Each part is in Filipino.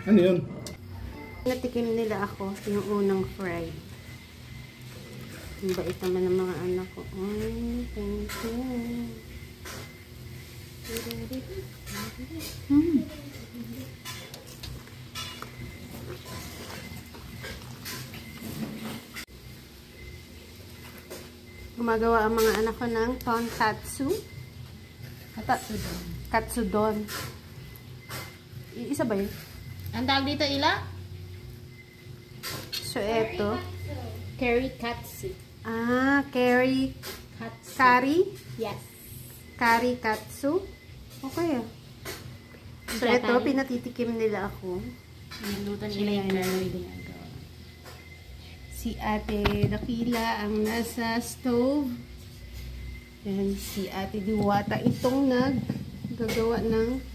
Ano yun? Natikim nila ako yung unang fried. Ang bait naman ng mga anak ko. Ay, thank you. Gumagawa ang mga anak ko ng tonkatsu. Katsudon. Isa ba yun? Ang tawag dito, Ila? So, eto. Curry katsu. Curry Katsu. curry? Yes. Curry katsu? Okay ah. So, ito, pinatitikim nila ako. Niluto nila yung curry ginagawa. Si Ate Dakila ang nasa stove. And si Ate Diwata itong naggagawa ng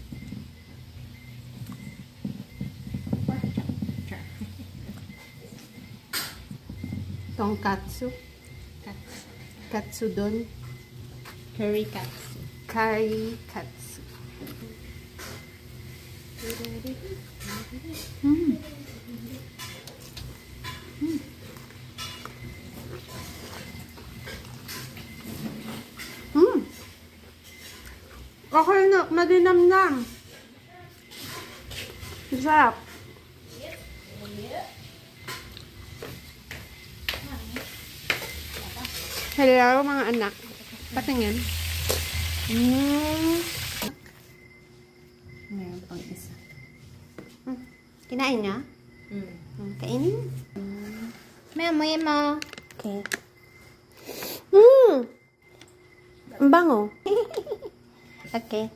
tonkatsu. Katsudon. Curry katsu. Curry katsu. Okay na, madinamnam. Sarap. Hello mga anak. Patingin. Meron pang isa. Kinain niya? Kainin? Memoy mo. Okay. Ang bango. Okay.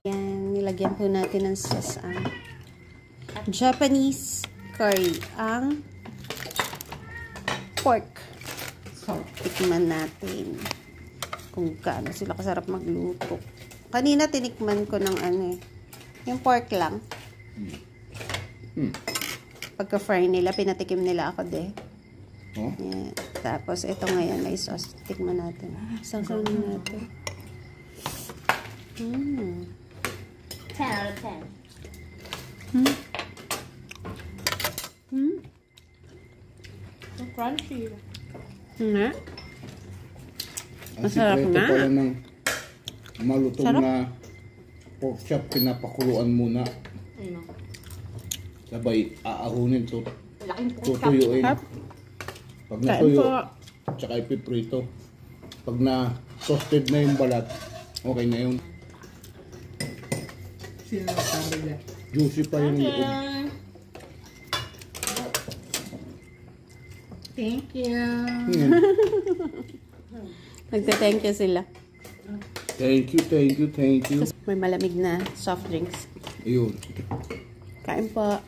Yan, nilagyan po natin ng sauce ang Japanese curry, ang pork. So, tikman natin kung gaano sila kasarap magluto. Kanina tinikman ko ng yung pork lang. Pagka-fry nila, pinatikim nila ako Yan. Tapos, ito ngayon, may sauce. Tikman natin. Sausawan natin. 10 out of 10. So crunchy. Nga? Ang Masarap sikreto nga. pala ng malutong Sarap. na pork chop, pinapakuluan muna. Ano? Sabay, aahunin to. Laking Tutuyuin. Sarap. Pag Kain natuyo, po. tsaka ipiprito. Pag na-toasted na yung balat, okay na yun. Juicy pa yung loob. Thank you. Nagte-thank you sila. Thank you, thank you, thank you. May malamig na soft drinks. Ayun. Kain po.